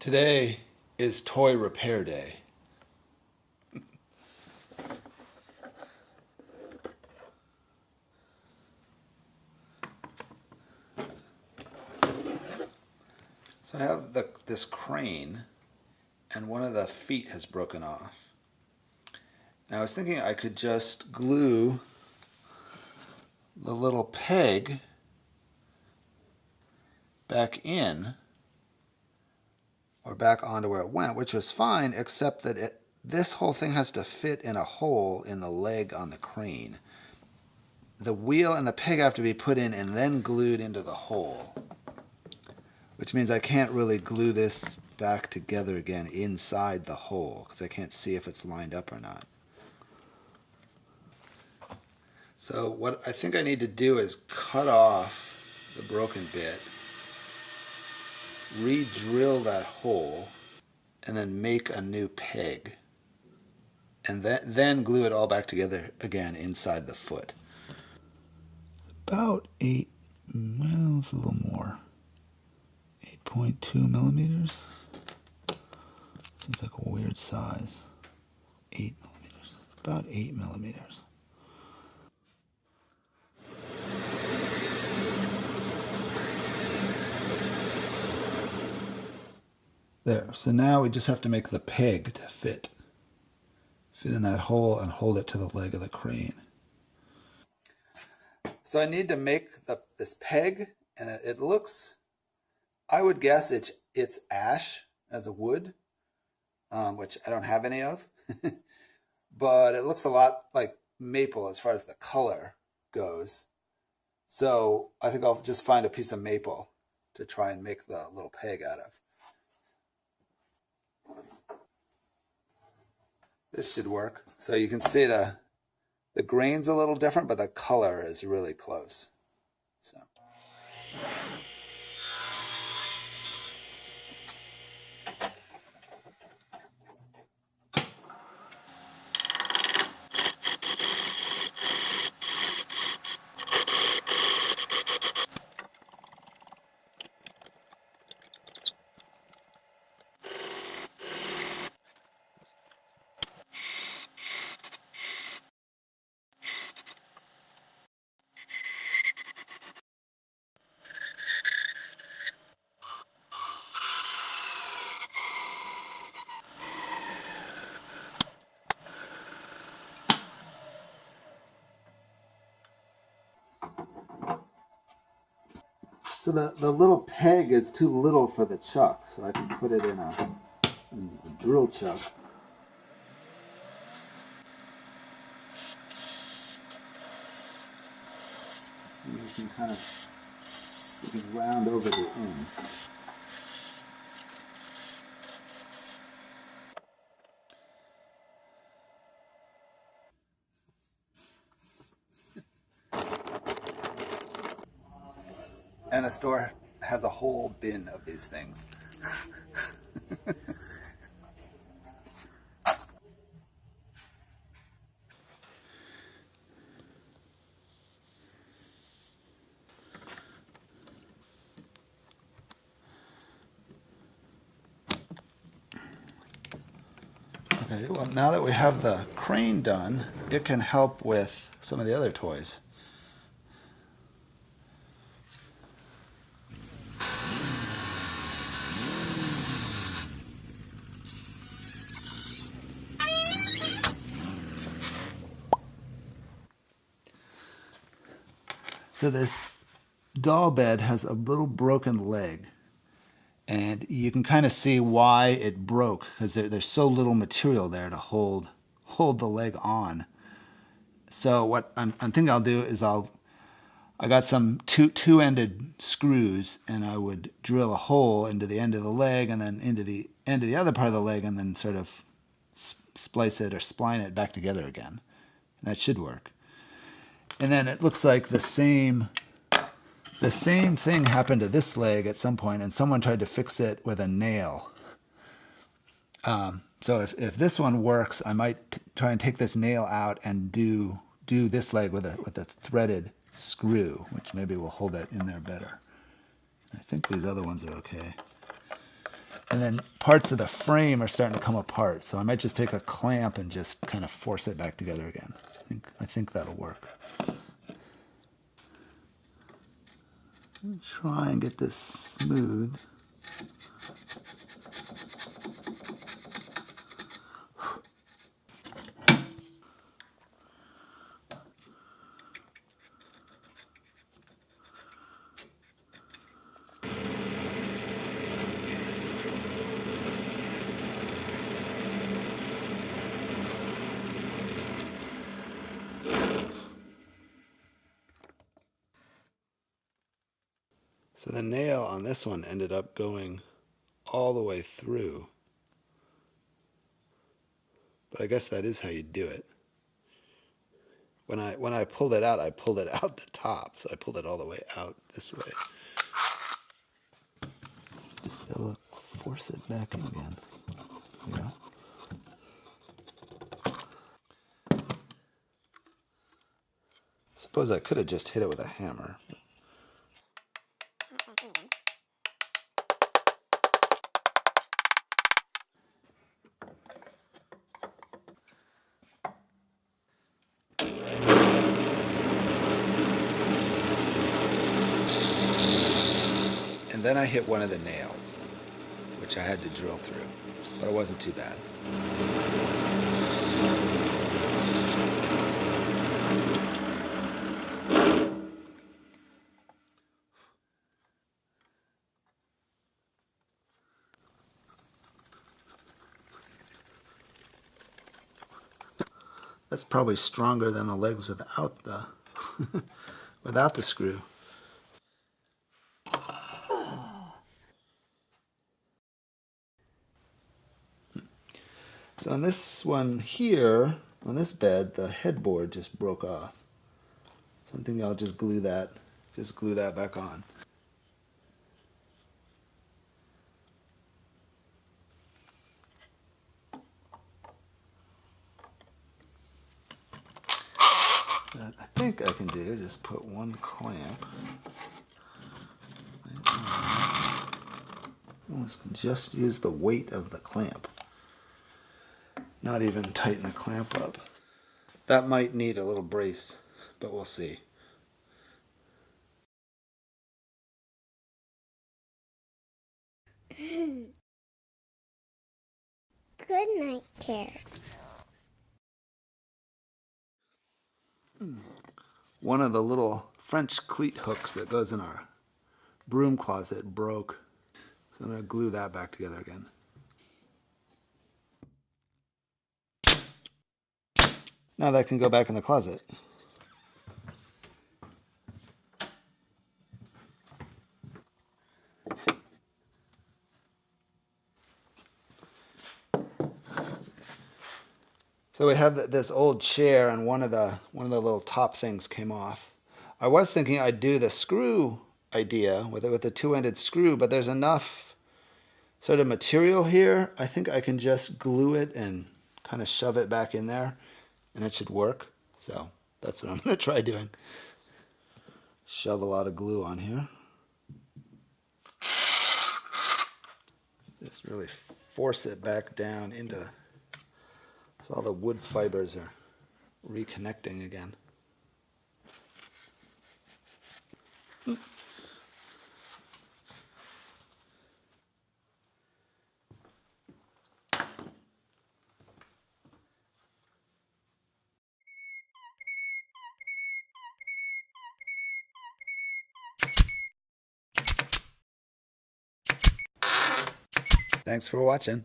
Today is toy repair day. So I have this crane, and one of the feet has broken off. And I was thinking I could just glue the little peg back in, or back onto where it went, which was fine, except that this whole thing has to fit in a hole in the leg on the crane. The wheel and the peg have to be put in and then glued into the hole, which means I can't really glue this back together again inside the hole because I can't see if it's lined up or not. So what I think I need to do is cut off the broken bit, re-drill that hole, and then make a new peg, and then glue it all back together again inside the foot. About 8, well, it's a little more. 8.2 millimeters. Seems like a weird size. 8 millimeters. About 8 millimeters. There. So now we just have to make the peg to fit in that hole and hold it to the leg of the crane. So I need to make this peg, and it looks, I would guess it's ash as a wood, which I don't have any of, but it looks a lot like maple as far as the color goes. So I think I'll just find a piece of maple to try and make the little peg out of. This should work. So you can see the grain's a little different, but the color is really close. So. So the little peg is too little for the chuck, so I can put it in a drill chuck. And you can round over the end. And the store has a whole bin of these things. Okay, well, now that we have the crane done, it can help with some of the other toys. So this doll bed has a little broken leg, and you can kind of see why it broke, because there's so little material there to hold the leg on. So what I'm thinking I'll do is I got some two-ended screws, and I would drill a hole into the end of the leg and then into the end of the other part of the leg, and then sort of splice it or spline it back together again. And that should work. And then it looks like the same thing happened to this leg at some point, and someone tried to fix it with a nail. So if this one works, I might try and take this nail out and do this leg with a threaded screw, which maybe will hold it in there better. I think these other ones are okay. And then parts of the frame are starting to come apart. So I might just take a clamp and just kind of force it back together again. I think that'll work. Try and get this smooth. So the nail on this one ended up going all the way through. But I guess that is how you do it. When I pulled it out, I pulled it out the top. So I pulled it all the way out this way. Just be able to force it back in again. Yeah. Suppose I could have just hit it with a hammer. And then I hit one of the nails, which I had to drill through, but it wasn't too bad. That's probably stronger than the legs without the without the screw. So on this one here, on this bed, the headboard just broke off. So I think I'll just glue that back on. What I think I can do is just put one clamp. Almost can just use the weight of the clamp. Not even tighten the clamp up. That might need a little brace, but we'll see. Good night, carrots. One of the little French cleat hooks that goes in our broom closet broke. So I'm going to glue that back together again. Now that can go back in the closet. So we have this old chair, and one of the little top things came off. I was thinking I'd do the screw idea with the two-ended screw, but there's enough sort of material here. I think I can just glue it and kind of shove it back in there, and it should work. So that's what I'm going to try doing. Shove a lot of glue on here. Just really force it back down into, so all the wood fibers are reconnecting again. Thanks for watching.